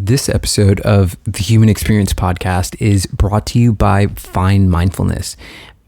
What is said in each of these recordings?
This episode of the Human Experience Podcast is brought to you by Find Mindfulness.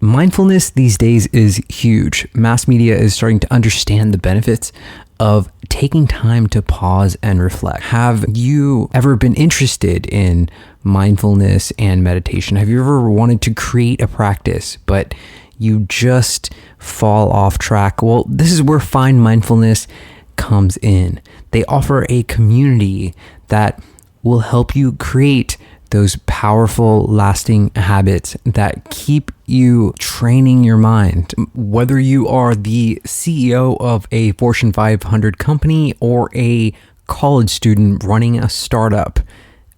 Mindfulness these days is huge. Mass media is starting to understand the benefits of taking time to pause and reflect. Have you ever been interested in mindfulness and meditation? Have you ever wanted to create a practice, but you just fall off track? Well, this is where Find Mindfulness comes in. They offer a community that will help you create those powerful, lasting habits that keep you training your mind. Whether you are the CEO of a Fortune 500 company or a college student running a startup,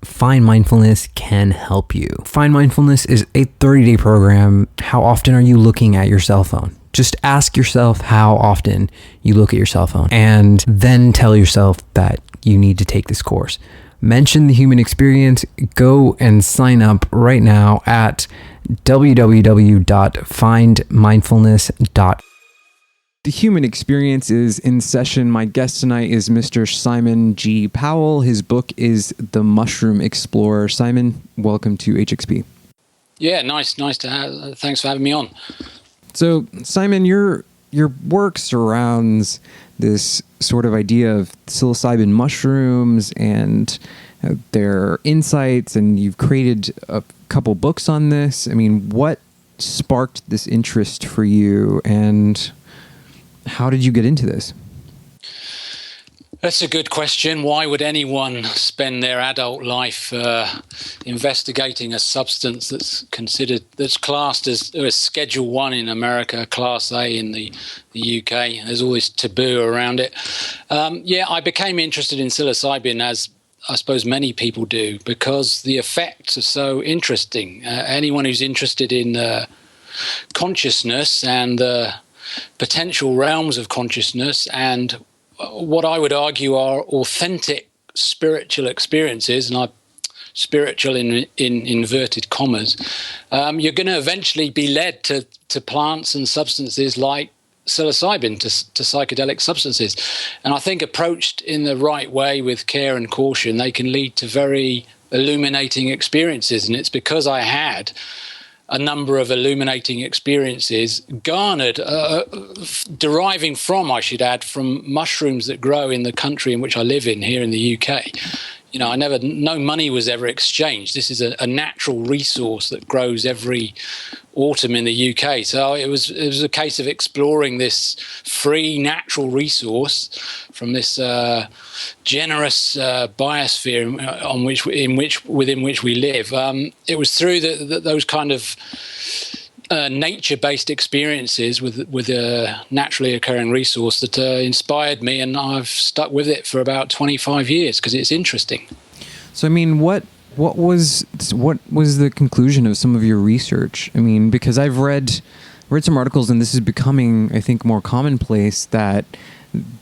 Find Mindfulness can help you. Find Mindfulness is a 30-day program. How often are you looking at your cell phone? Just ask yourself how often you look at your cell phone and then tell yourself that you need to take this course. Mention the Human Experience. Go and sign up right now at www.findmindfulness.com. The Human Experience is in session. My guest tonight is Mr. Simon G. Powell. His book is The Mushroom Explorer. Simon, welcome to HXP. Yeah, nice to have. Thanks for having me on. So, Simon, your work surrounds this sort of idea of psilocybin mushrooms and their insights, and you've created a couple books on this. I mean, what sparked this interest for you, and how did you get into this? That's a good question. Why would anyone spend their adult life investigating a substance that's classed as Schedule 1 in America, Class A in the UK? There's always taboo around it. I became interested in psilocybin, as I suppose many people do, because the effects are so interesting. Anyone who's interested in consciousness and the potential realms of consciousness and what I would argue are authentic spiritual experiences, and spiritual in inverted commas, you're going to eventually be led to plants and substances like psilocybin, to psychedelic substances. And I think approached in the right way with care and caution, they can lead to very illuminating experiences. And it's because I had a number of illuminating experiences garnered, deriving from, I should add, from mushrooms that grow in the country in which I live in, here in the UK. You know, no money was ever exchanged. This is a natural resource that grows every autumn in the UK. So it was a case of exploring this free natural resource from this generous biosphere within which we live. It was through those kind of nature-based experiences with a naturally occurring resource that inspired me, and I've stuck with it for about 25 years because it's interesting. So, I mean, what was the conclusion of some of your research? I mean, because I've read some articles, and this is becoming, I think, more commonplace, that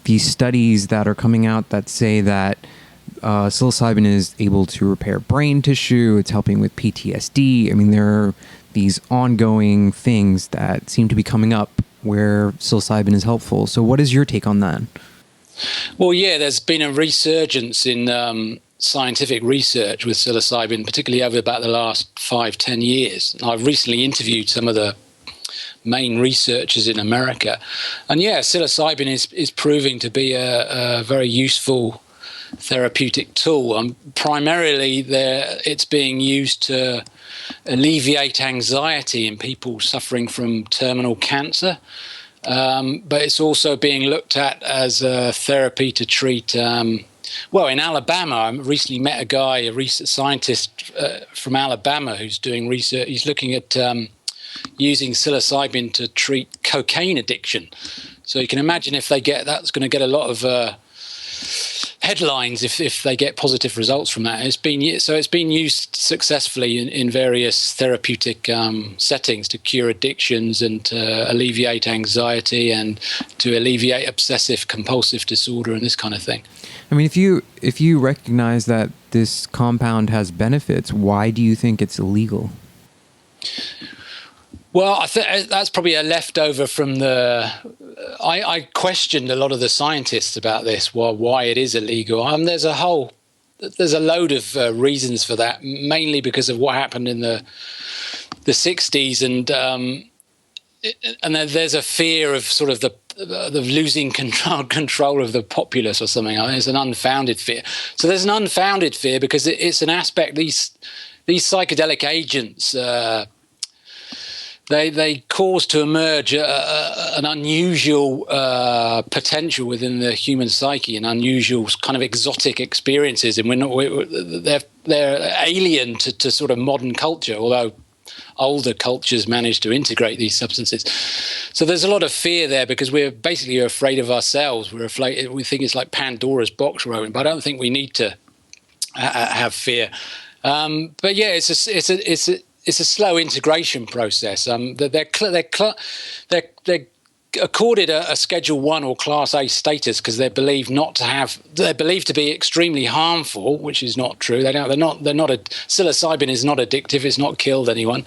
these studies that are coming out that say that psilocybin is able to repair brain tissue, it's helping with PTSD. I mean, there are these ongoing things that seem to be coming up where psilocybin is helpful. So what is your take on that? Well, yeah, there's been a resurgence in scientific research with psilocybin, particularly over about the last 5-10 years. I've recently interviewed some of the main researchers in America. And yeah, psilocybin is proving to be a very useful therapeutic tool. Primarily, it's being used to alleviate anxiety in people suffering from terminal cancer, but it's also being looked at as a therapy to treat. In Alabama, I recently met a research scientist from Alabama who's doing research. He's looking at using psilocybin to treat cocaine addiction. So you can imagine that's going to get a lot of headlines if they get positive results from that. It's been used successfully in various therapeutic settings to cure addictions and to alleviate anxiety and to alleviate obsessive compulsive disorder and this kind of thing. I mean, if you recognize that this compound has benefits, why do you think it's illegal? Well, I think that's probably a leftover from the. I questioned a lot of the scientists about this, why it is illegal. There's a whole there's a load of reasons for that, mainly because of what happened in the 60s, and there's a fear of sort of the losing control of the populace or something. I think it's an unfounded fear. So there's an unfounded fear because it's an aspect. These psychedelic agents, they cause to emerge an unusual potential within the human psyche, and unusual kind of exotic experiences, and they're alien to sort of modern culture, although older cultures manage to integrate these substances. So there's a lot of fear there because we're basically afraid of ourselves. We think it's like Pandora's box we're opening, but I don't think we need to have fear. But yeah, it's a slow integration process. They're accorded a Schedule 1 or Class A status because they're believed to be extremely harmful, which is not true. Psilocybin is not addictive. It's not killed anyone,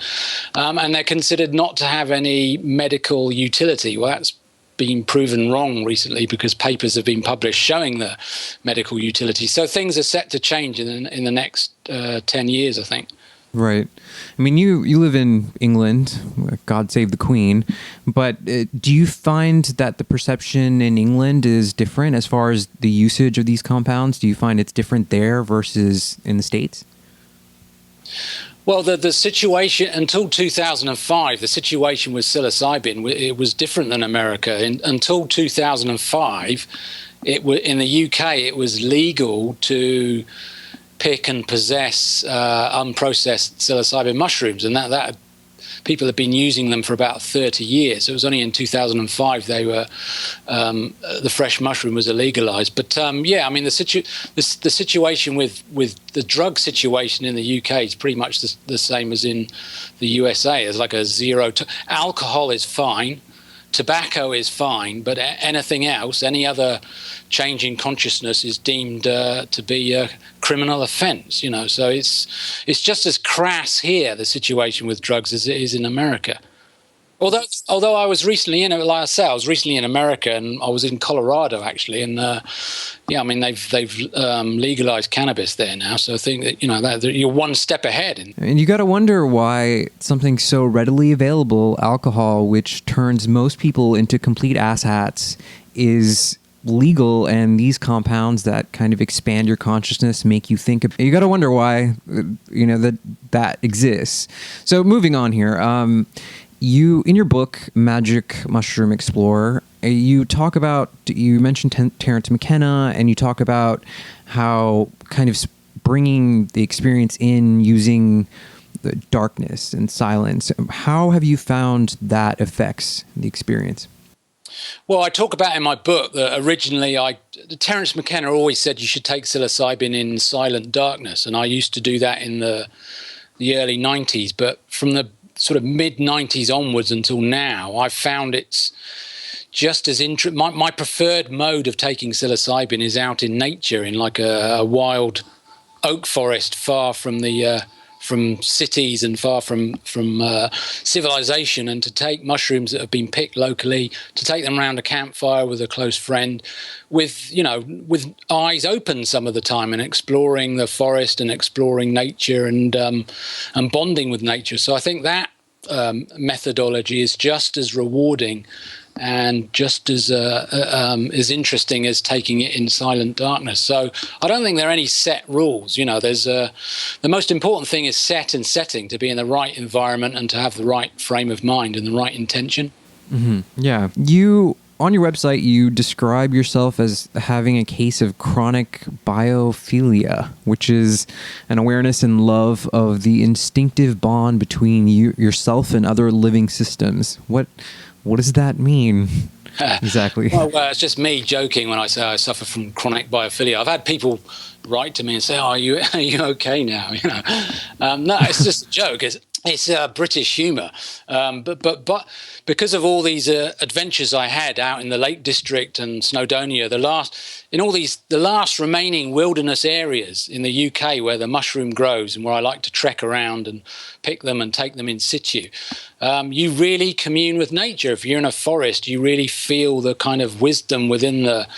and they're considered not to have any medical utility. Well, that's been proven wrong recently because papers have been published showing the medical utility. So things are set to change in the next 10 years, I think. Right. I mean, you live in England, God save the Queen, but do you find that the perception in England is different as far as the usage of these compounds? Do you find it's different there versus in the States? Well, the situation until 2005, the situation with psilocybin, it was different than America. Until 2005, in the UK, it was legal to pick and possess unprocessed psilocybin mushrooms, and that people have been using them for about 30 years. It was only in 2005 the fresh mushroom was illegalized. But yeah, I mean the situation with the drug situation in the UK is pretty much the same as in the USA. It's like a zero. Alcohol is fine. Tobacco is fine, but anything else, any other change in consciousness is deemed to be a criminal offence. So it's just as crass here, the situation with drugs, as it is in America. Although I was recently in America, and I was in Colorado actually, and yeah, I mean they've legalized cannabis there now, so I think that that you're one step ahead. And you got to wonder why something so readily available, alcohol, which turns most people into complete asshats, is legal, and these compounds that kind of expand your consciousness, make you think. You got to wonder why that exists. So moving on here. You, in your book, Magic Mushroom Explorer, you mentioned Terence McKenna, and you talk about how kind of bringing the experience in using the darkness and silence. How have you found that affects the experience? Well, I talk about in my book that originally Terence McKenna always said you should take psilocybin in silent darkness, and I used to do that in the early 90s, but from the sort of mid-90s onwards until now, I've found it's just as interesting. My preferred mode of taking psilocybin is out in nature, in like a wild oak forest, far from from cities and far from civilization, and to take mushrooms that have been picked locally, to take them around a campfire with a close friend, with eyes open some of the time, and exploring the forest and exploring nature and bonding with nature. So I think that methodology is just as rewarding and just as interesting as taking it in silent darkness. So I don't think there are any set rules. There's the most important thing is set and setting, to be in the right environment and to have the right frame of mind and the right intention. Mm-hmm. Yeah. On your website, you describe yourself as having a case of chronic biophilia, which is an awareness and love of the instinctive bond between yourself and other living systems. What does that mean exactly? Well, it's just me joking when I say I suffer from chronic biophilia. I've had people write to me and say, "Oh, are you okay now?" No, it's just a joke. It's British humour, but because of all these adventures I had out in the Lake District and Snowdonia, the last remaining wilderness areas in the UK where the mushroom grows and where I like to trek around and pick them and take them in situ, you really commune with nature. If you're in a forest, you really feel the kind of wisdom within the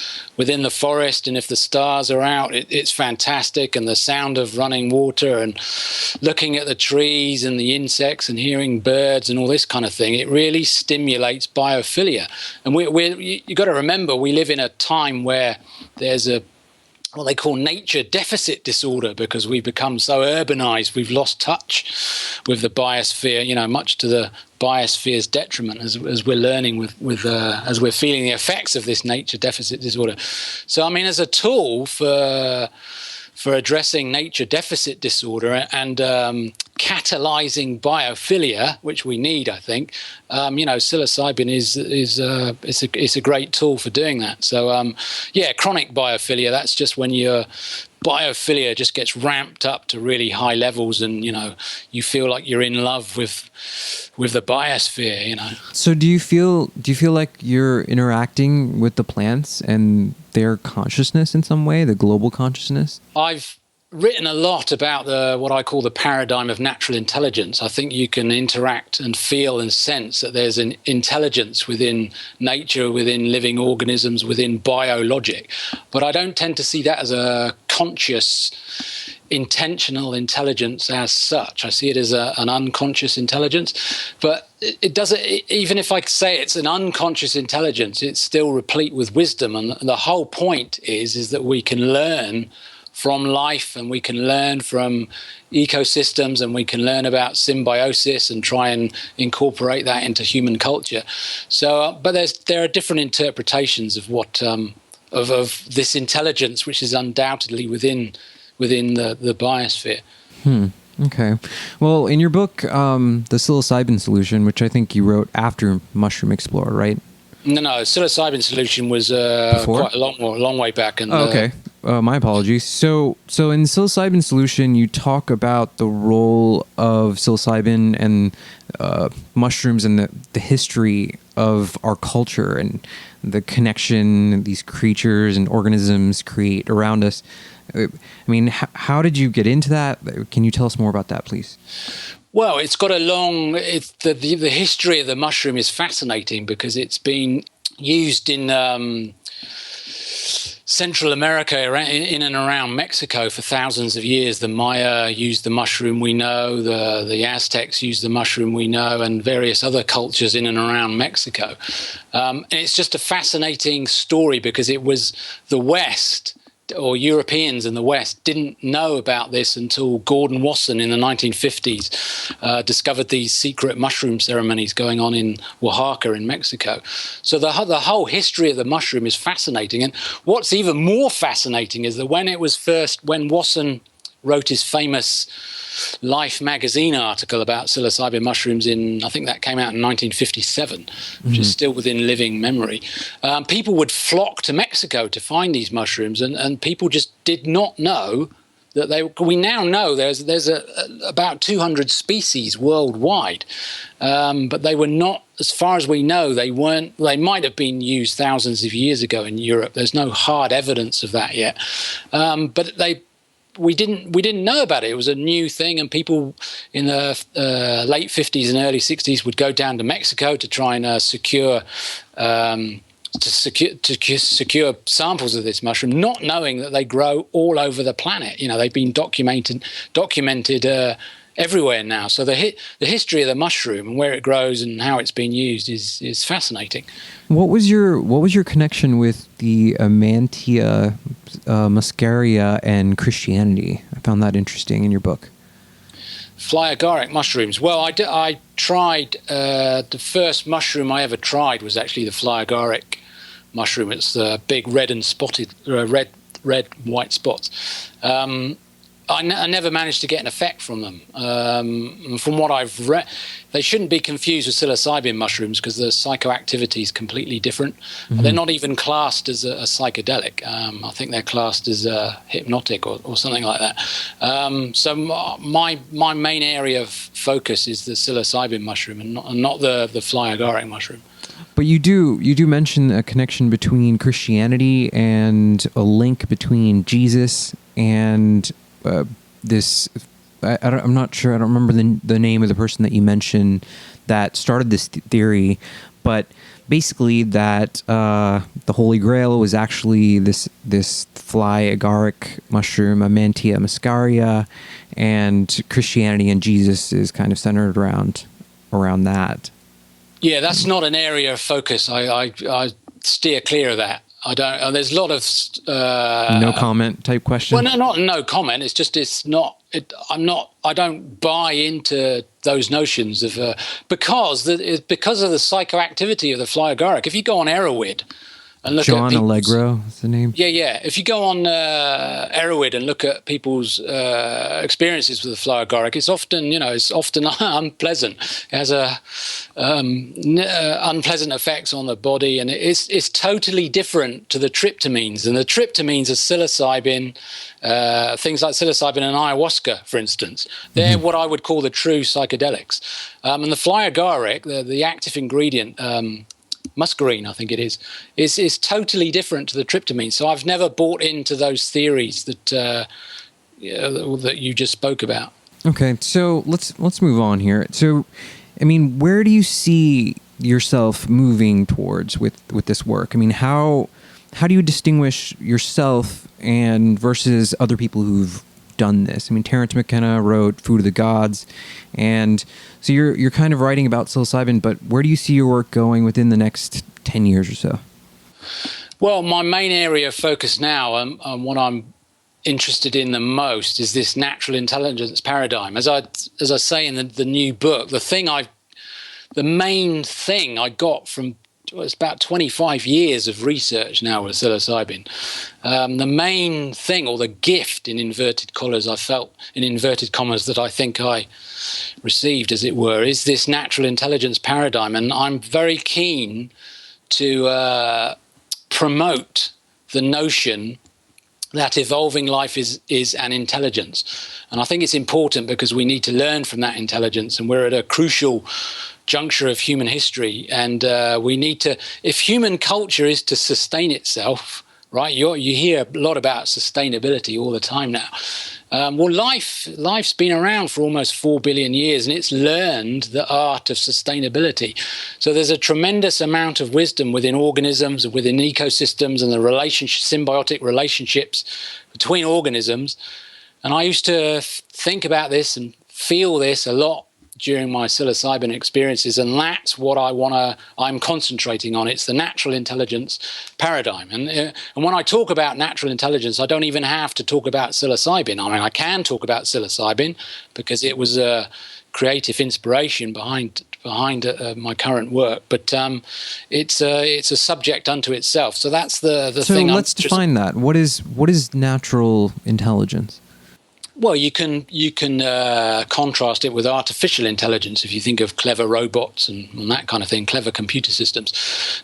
forest, and if the stars are out, it's fantastic, and the sound of running water and looking at the trees and the insects and hearing birds and all this kind of thing, it really stimulates biophilia. And you got to remember, we live in a time where there's what they call nature deficit disorder, because we've become so urbanized, we've lost touch with the biosphere, much to the biosphere's detriment, as we're learning as we're feeling the effects of this nature deficit disorder. So, I mean, as a tool for addressing nature deficit disorder and catalyzing biophilia, which we need, I think, psilocybin is a great tool for doing that. So, chronic biophilia, that's just when your biophilia just gets ramped up to really high levels, and you feel like you're in love with the biosphere. So do you feel like you're interacting with the plants and their consciousness in some way, the global consciousness? I've written a lot about what I call the paradigm of natural intelligence. I think you can interact and feel and sense that there's an intelligence within nature, within living organisms, within biologic. But I don't tend to see that as a conscious, intentional intelligence as such. I see it as an unconscious intelligence. But it doesn't, even if I say it's an unconscious intelligence, it's still replete with wisdom. And the whole point is that we can learn from life, and we can learn from ecosystems, and we can learn about symbiosis and try and incorporate that into human culture. So, but there are different interpretations of what of this intelligence, which is undoubtedly within the biosphere. Okay. Well, in your book, the Psilocybin Solution, which I think you wrote after Mushroom Explorer, right? No, Psilocybin Solution was quite a long way back. And, okay. My apologies. So in Psilocybin Solution, you talk about the role of psilocybin and mushrooms and the history of our culture and the connection these creatures and organisms create around us. I mean, how did you get into that? Can you tell us more about that, please? Well, it's got the history of the mushroom is fascinating, because it's been used in Central America, in and around Mexico, for thousands of years. The Maya used the mushroom, we know. The Aztecs used the mushroom, we know, and various other cultures in and around Mexico. And it's just a fascinating story, because it was the West, or Europeans in the West, didn't know about this until Gordon Wasson in the 1950s discovered these secret mushroom ceremonies going on in Oaxaca in Mexico. So the whole history of the mushroom is fascinating. And what's even more fascinating is that when Wasson wrote his famous Life magazine article about psilocybin mushrooms I think that came out in 1957, which is still within living memory. People would flock to Mexico to find these mushrooms, and people just did not know that we now know there's about 200 species worldwide, but they were not, as far as we know, they might have been used thousands of years ago in Europe. There's no hard evidence of that yet, but we didn't know about it. It was a new thing, and people in the late 50s and early 60s would go down to Mexico to try and secure samples of this mushroom, not knowing that they grow all over the planet. They've been documented everywhere now. So the history of the mushroom and where it grows and how it's been used is fascinating. What was your connection with the Mantia muscaria and Christianity? I found that interesting in your book. Fly agaric mushrooms. Well, I tried the first mushroom I ever tried was actually the fly agaric mushroom. It's the big red and spotted red white spots. I never managed to get an effect from them. And from what I've read, they shouldn't be confused with psilocybin mushrooms because the psychoactivity is completely different. Mm-hmm. They're not even classed as a psychedelic. I think they're classed as hypnotic or something like that. So my main area of focus is the psilocybin mushroom and not the fly agaric mushroom. But you do mention a connection between Christianity and a link between Jesus and this. I'm not sure. I don't remember the name of the person that you mentioned that started this theory, but basically that the Holy Grail was actually this fly agaric mushroom, Amantia muscaria, and Christianity and Jesus is kind of centered around that. Yeah, that's not an area of focus. I steer clear of that. I don't. There's a lot of no comment type question. Well, no comment. It's just it's not. I don't buy into those notions of because of the psychoactivity of the fly agaric. If you go on Erowid and look John Allegro is the name. Yeah. If you go on Erowid and look at people's experiences with the fly agaric, it's often unpleasant. It has unpleasant effects on the body, and it's totally different to the tryptamines. And the tryptamines are psilocybin, things like psilocybin and ayahuasca, for instance. They're what I would call the true psychedelics. And the fly agaric, the active ingredient, muscarine, I think it is totally different to the tryptamine. So I've never bought into those theories that you just spoke about. Okay, so let's move on here. So, I mean, where do you see yourself moving towards with this work? I mean, how do you distinguish yourself and versus other people who've done this? I mean, Terence McKenna wrote Food of the Gods, and so you're kind of writing about psilocybin, but where do you see your work going within the next 10 years or so? Well, my main area of focus now, and what I'm interested in the most, is this natural intelligence paradigm. As I say in the new book, the main thing I got from it's about 25 years of research now with psilocybin. The main thing, or the gift in inverted commas that I think I received, as it were, is this natural intelligence paradigm. And I'm very keen to promote the notion that evolving life is an intelligence. And I think it's important because we need to learn from that intelligence, and we're at a crucial juncture of human history, and we need to, if human culture is to sustain itself, right? You hear a lot about sustainability all the time now. Well, life's been around for almost 4 billion years, and it's learned the art of sustainability. So there's a tremendous amount of wisdom within organisms, within ecosystems, and the symbiotic relationships between organisms. And I used to think about this and feel this a lot during my psilocybin experiences, and that's what I'm concentrating on. It's the natural intelligence paradigm. And when I talk about natural intelligence, I don't even have to talk about psilocybin. I mean, I can talk about psilocybin because it was a creative inspiration behind my current work, but it's a subject unto itself. So that's the thing. So let's define that. What is natural intelligence? Well, you can contrast it with artificial intelligence if you think of clever robots and that kind of thing, clever computer systems.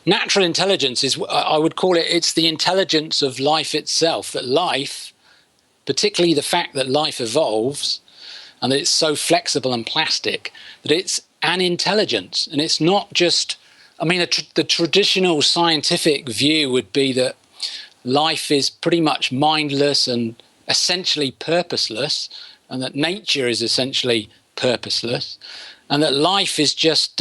Natural intelligence is, I would call it, it's the intelligence of life itself, that life, particularly the fact that life evolves and that it's so flexible and plastic, that it's an intelligence. And it's not just, I mean, the traditional scientific view would be that life is pretty much mindless and essentially purposeless, and that nature is essentially purposeless, and that life is just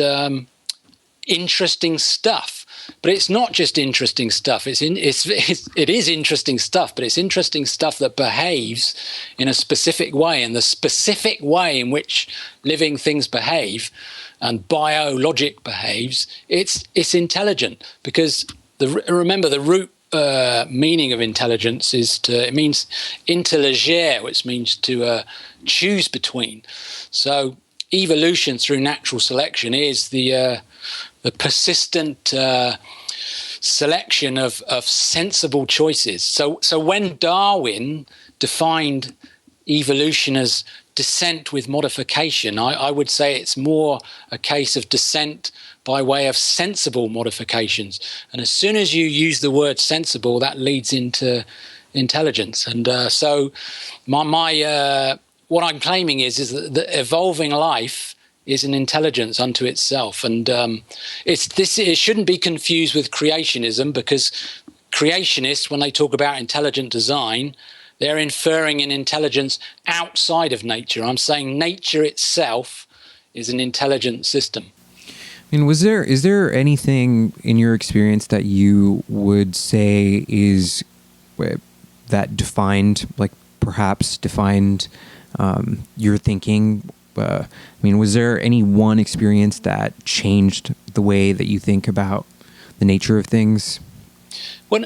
interesting stuff. But it's not just interesting stuff. It is interesting stuff, but it's interesting stuff that behaves in a specific way, and the specific way in which living things behave and biologic behaves, it's intelligent. Because remember, the root meaning of intelligence it means interleger, which means to choose between. So evolution through natural selection is the persistent selection of sensible choices. So when Darwin defined evolution as descent with modification. I would say it's more a case of descent by way of sensible modifications. And as soon as you use the word sensible, that leads into intelligence. And so what I'm claiming is that evolving life is an intelligence unto itself. And it shouldn't be confused with creationism, because creationists, when they talk about intelligent design, they're inferring an intelligence outside of nature. I'm saying nature itself is an intelligent system. I mean, is there anything in your experience that you would say is that defined your thinking? I mean, was there any one experience that changed the way that you think about the nature of things? Well,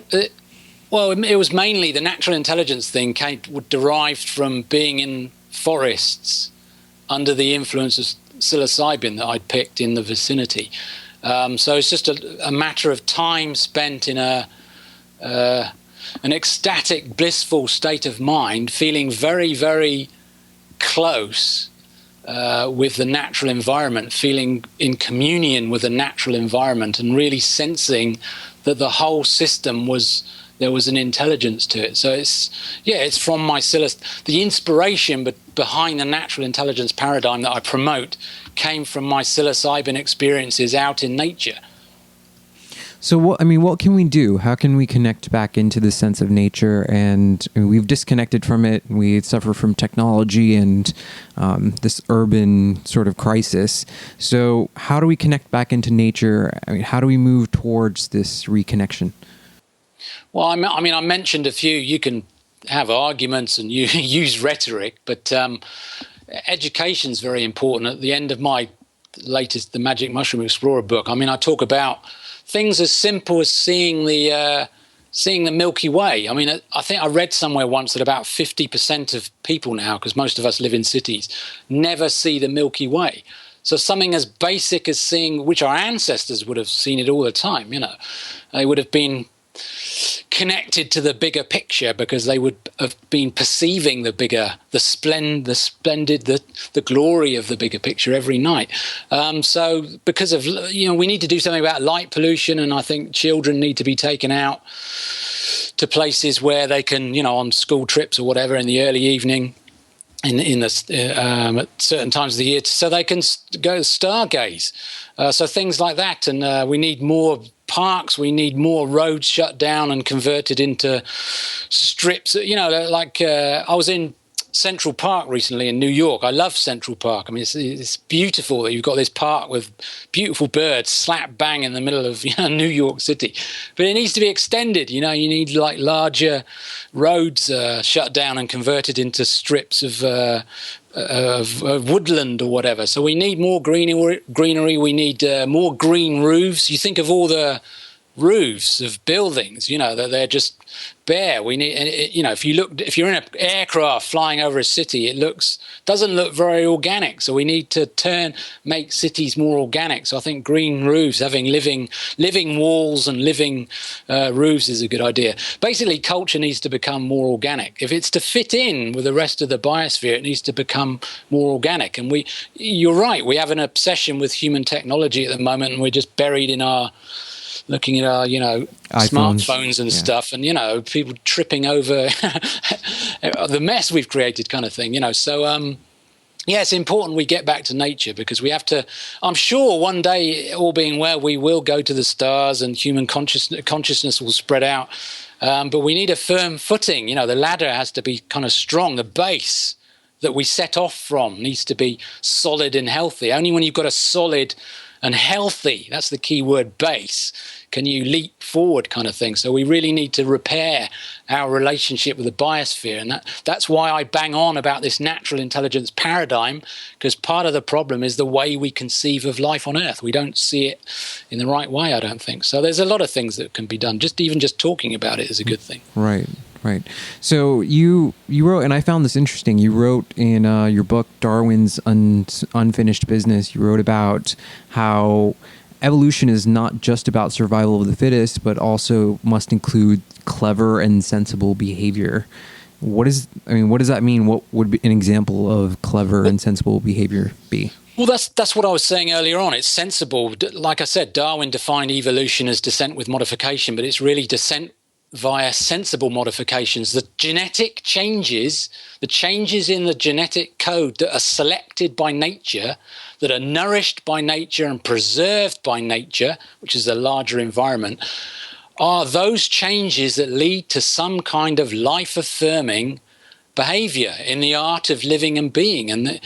it was mainly the natural intelligence thing derived from being in forests under the influence of psilocybin that I'd picked in the vicinity. So it's just a matter of time spent in an ecstatic, blissful state of mind, feeling very, very close with the natural environment, feeling in communion with the natural environment, and really sensing that the whole system there was an intelligence to it. So it's from the inspiration behind the natural intelligence paradigm that I promote came from my psilocybin experiences out in nature. So what can we do? How can we connect back into the sense of nature? And we've disconnected from it. We suffer from technology and this urban sort of crisis. So how do we connect back into nature? I mean, how do we move towards this reconnection? Well, I mentioned a few. You can have arguments and you use rhetoric, but education is very important. At the end of my latest The Magic Mushroom Explorer book, I talk about things as simple as seeing the Milky Way. I think I read somewhere once that about 50% of people now, because most of us live in cities, never see the Milky Way. So something as basic as seeing, which our ancestors would have seen it all the time, they would have been connected to the bigger picture because they would have been perceiving the splendid, the glory of the bigger picture every night. So because of, we need to do something about light pollution, and I think children need to be taken out to places where they can, on school trips or whatever in the early evening, at certain times of the year, so they can go stargaze. So things like that, and we need more parks. We need more roads shut down and converted into strips. I was in Central Park recently in New York. I love Central Park. It's beautiful that you've got this park with beautiful birds slap bang in the middle of New York City. But it needs to be extended. You need larger roads shut down and converted into strips of woodland or whatever. So we need more greenery. We need more green roofs. You think of all the roofs of buildings, that they're just bare. We need, if you're in an aircraft flying over a city, doesn't look very organic. So we need to make cities more organic. So I think green roofs, having living walls and living roofs is a good idea. Basically, culture needs to become more organic. If it's to fit in with the rest of the biosphere, it needs to become more organic. And you're right, we have an obsession with human technology at the moment, and we're just buried in looking at our, smartphones and stuff, and, people tripping over the mess we've created kind of thing, So, it's important we get back to nature, because we have to, I'm sure one day, all being well, we will go to the stars and human consciousness will spread out. But we need a firm footing. The ladder has to be kind of strong. The base that we set off from needs to be solid and healthy. Only when you've got a solid and healthy, that's the key word, base, can you leap forward kind of thing. So we really need to repair our relationship with the biosphere. And that's why I bang on about this natural intelligence paradigm, because part of the problem is the way we conceive of life on Earth. We don't see it in the right way, I don't think. So there's a lot of things that can be done. Even just talking about it is a good thing. Right. So you wrote, and I found this interesting, you wrote in your book, Darwin's Unfinished Business, you wrote about how evolution is not just about survival of the fittest, but also must include clever and sensible behavior. what does that mean? What would be an example of clever and sensible behavior be? Well, that's what I was saying earlier on. It's sensible. Like I said, Darwin defined evolution as descent with modification, but it's really descent via sensible modifications. The genetic changes, the changes in the genetic code that are selected by nature, that are nourished by nature and preserved by nature, which is a larger environment, are those changes that lead to some kind of life-affirming behavior in the art of living and being. And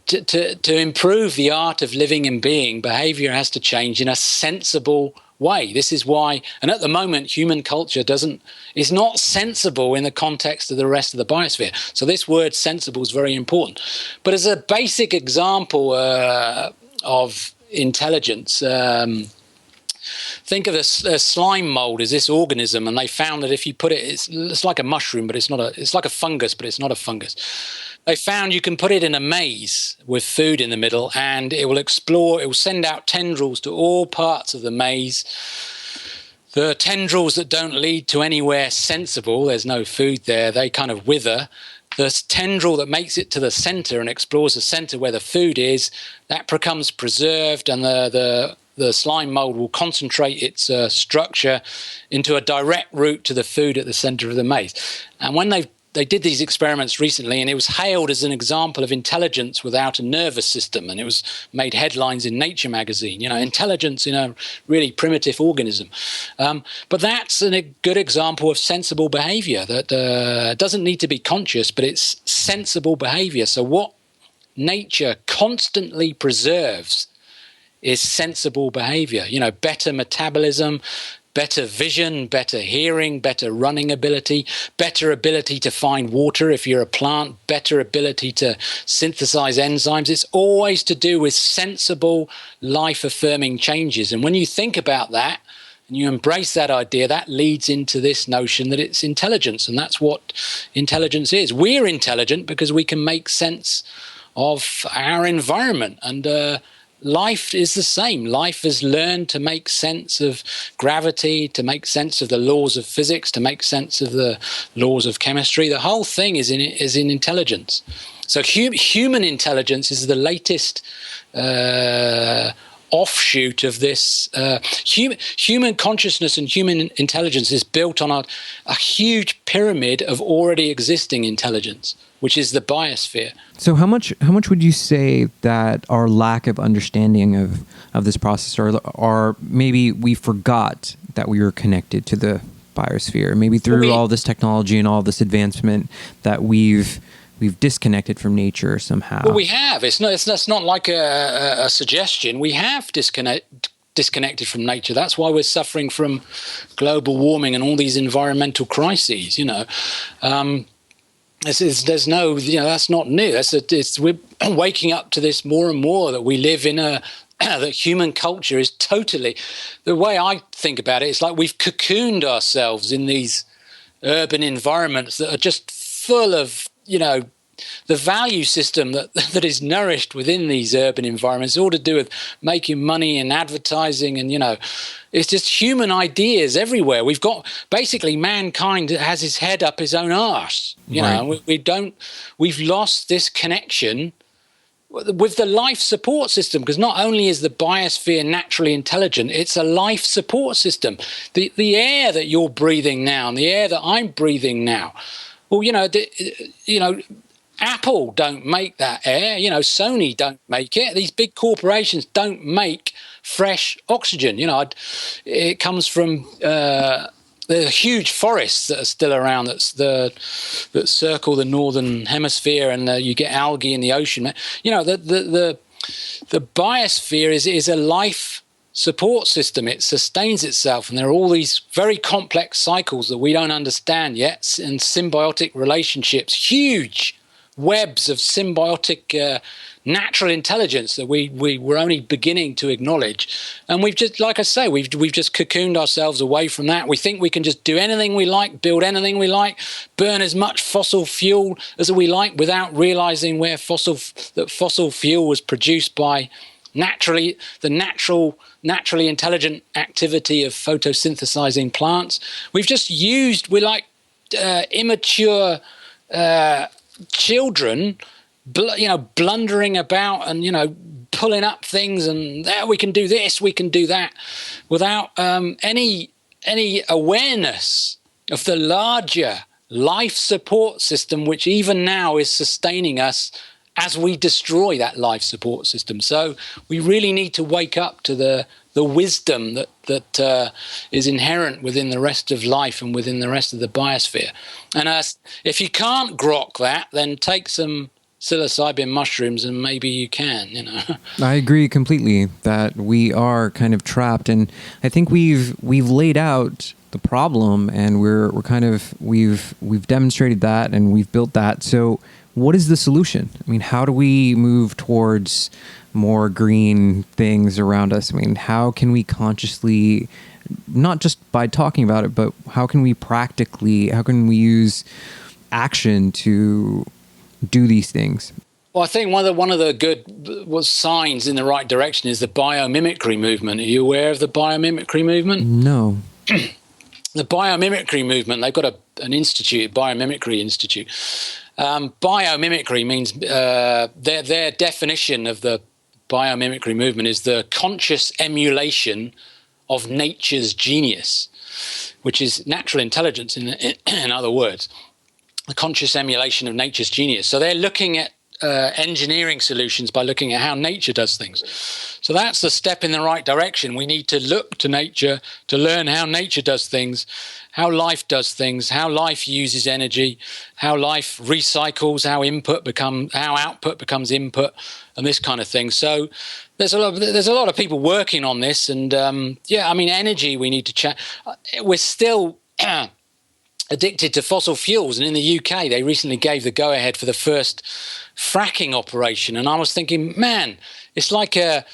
to improve the art of living and being, behavior has to change in a sensible way. This is why, and at the moment, human culture is not sensible in the context of the rest of the biosphere. So this word sensible is very important. But as a basic example of intelligence, think of a slime mold as this organism, and they found that if you put it, it's like a mushroom, but it's like a fungus, but it's not a fungus. They found you can put it in a maze with food in the middle, and it will send out tendrils to all parts of the maze. The tendrils that don't lead to anywhere sensible, there's no food there, they kind of wither. The tendril that makes it to the center and explores the center where the food is, that becomes preserved, and the slime mold will concentrate its structure into a direct route to the food at the center of the maze. And when they did these experiments recently, and it was hailed as an example of intelligence without a nervous system, and it was made headlines in Nature magazine, intelligence in a really primitive organism. But that's a good example of sensible behavior that doesn't need to be conscious, but it's sensible behavior. So what nature constantly preserves is sensible behavior, better metabolism, better vision, better hearing, better running ability, better ability to find water if you're a plant, better ability to synthesize enzymes. It's always to do with sensible, life-affirming changes. And when you think about that and you embrace that idea, that leads into this notion that it's intelligence. And that's what intelligence is. We're intelligent because we can make sense of our environment. And life is the same. Life has learned to make sense of gravity, to make sense of the laws of physics, to make sense of the laws of chemistry. The whole thing is in intelligence. So human intelligence is the latest offshoot of this. Human consciousness and human intelligence is built on a huge pyramid of already existing intelligence, which is the biosphere. So how much would you say that our lack of understanding of this process, or maybe we forgot that we were connected to the biosphere, maybe through all this technology and all this advancement, that we've disconnected from nature somehow? Well, we have. That's not like a suggestion. We have disconnected from nature. That's why we're suffering from global warming and all these environmental crises. There's no, that's not new. We're waking up to this more and more, that we live in that human culture is totally, the way I think about it, it's like we've cocooned ourselves in these urban environments that are just full of, the value system that is nourished within these urban environments. It's all to do with making money and advertising, and it's just human ideas everywhere. We've got, basically, mankind has his head up his own arse. We've lost this connection with the life support system, because not only is the biosphere naturally intelligent, it's a life support system. The air that you're breathing now and the air that I'm breathing now, well, Apple don't make that air, Sony don't make it. These big corporations don't make fresh oxygen. It comes from the huge forests that are still around that circle the northern hemisphere, and you get algae in the ocean. The biosphere is a life support system. It sustains itself, and there are all these very complex cycles that we don't understand yet, and symbiotic relationships, huge webs of symbiotic natural intelligence that we're only beginning to acknowledge. And we've just, like I say, we've just cocooned ourselves away from that. We think we can just do anything we like, build anything we like, burn as much fossil fuel as we like, without realizing where fossil fuel was produced by naturally intelligent activity of photosynthesizing plants. We're like immature children, blundering about and, pulling up things and there we can do this, we can do that, without any awareness of the larger life support system, which even now is sustaining us as we destroy that life support system. So we really need to wake up to the wisdom that is inherent within the rest of life and within the rest of the biosphere. And if you can't grok that, then take some psilocybin mushrooms and maybe you can, I agree completely that we are kind of trapped, and I think we've laid out the problem, and we've demonstrated that and we've built that. So what is the solution? I mean, how do we move towards more green things around us? I mean, how can we consciously, not just by talking about it, but how can we use action to do these things? Well, I think one of the good signs in the right direction is the biomimicry movement. Are you aware of the biomimicry movement? No. The biomimicry movement, they've got an institute, Biomimicry Institute. Biomimicry means their definition of the biomimicry movement is the conscious emulation of nature's genius, which is natural intelligence in other words. The conscious emulation of nature's genius. So they're looking at engineering solutions by looking at how nature does things. So that's the step in the right direction. We need to look to nature to learn how nature does things, how life does things, how life uses energy, how life recycles, how output becomes input, and this kind of thing. So there's a lot of people working on this, and energy. We need to chat. We're still addicted to fossil fuels, and in the UK they recently gave the go-ahead for the first fracking operation, and I was thinking, man, it's like a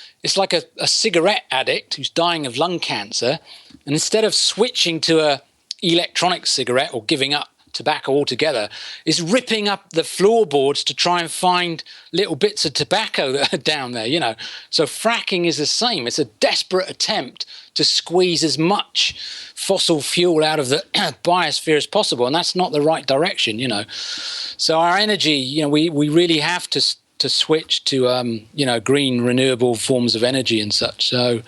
cigarette addict who's dying of lung cancer, and instead of switching to a electronic cigarette or giving up tobacco altogether, is ripping up the floorboards to try and find little bits of tobacco that are down there, So fracking is the same. It's a desperate attempt to squeeze as much fossil fuel out of the biosphere as possible, and that's not the right direction, So our energy, we really have to switch to green renewable forms of energy and such. So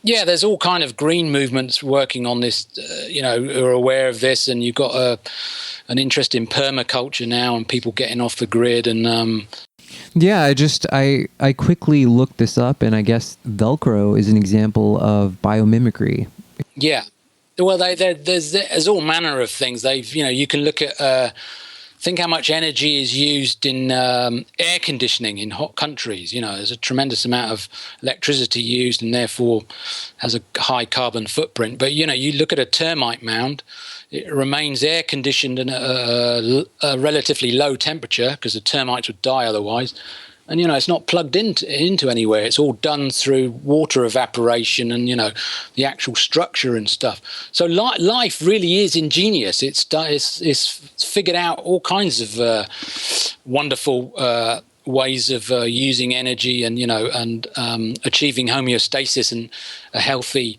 there's all kind of green movements working on this, who are aware of this, and you've got an interest in permaculture now and people getting off the grid and I quickly looked this up, and I guess Velcro is an example of biomimicry. Yeah. Well, there's all manner of things. You can look at, think how much energy is used in air conditioning in hot countries. There's a tremendous amount of electricity used and therefore has a high carbon footprint. But, you look at a termite mound, it remains air conditioned and a relatively low temperature because the termites would die otherwise. And, it's not plugged into anywhere. It's all done through water evaporation and, the actual structure and stuff. So life really is ingenious. It's figured out all kinds of wonderful ways of using energy and, achieving homeostasis and a healthy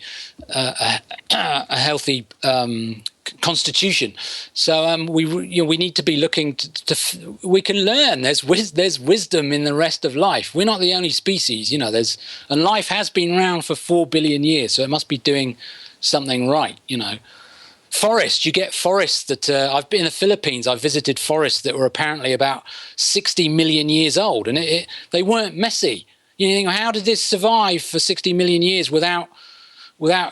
constitution. So we need to be looking to we can learn. There's wisdom in the rest of life. We're not the only species, and life has been around for 4 billion years, so it must be doing something right, Forests, you get forests that I've been in the Philippines. I've visited forests that were apparently about 60 million years old, and they weren't messy. You think, how did this survive for 60 million years without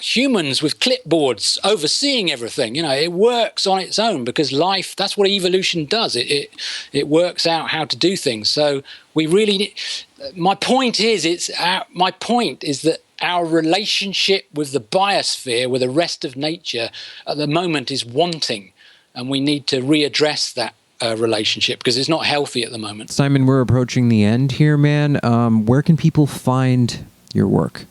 humans with clipboards overseeing everything? It works on its own because life, that's what evolution does. It works out how to do things. So we really, my point is that our relationship with the biosphere, with the rest of nature at the moment is wanting, and we need to readdress that relationship because it's not healthy at the moment. Simon, we're approaching the end here, man. Where can people find your work?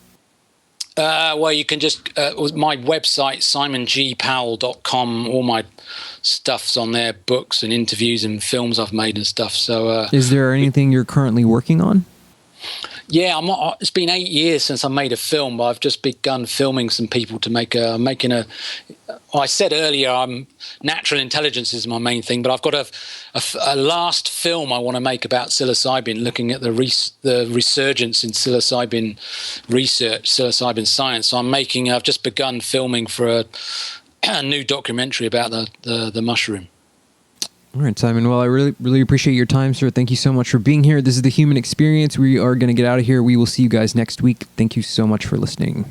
Well, you can just, my website, simongpowell.com, all my stuff's on there, books and interviews and films I've made and stuff. So, is there anything you're currently working on? Yeah, it's been 8 years since I made a film, but I've just begun filming some people to making a I said earlier, natural intelligence is my main thing, but I've got a last film I want to make about psilocybin, looking at the resurgence in psilocybin research, psilocybin science. So I've just begun filming for a new documentary about the mushroom. All right, Simon. Well, I really, really appreciate your time, sir. Thank you so much for being here. This is The Human Experience. We are going to get out of here. We will see you guys next week. Thank you so much for listening.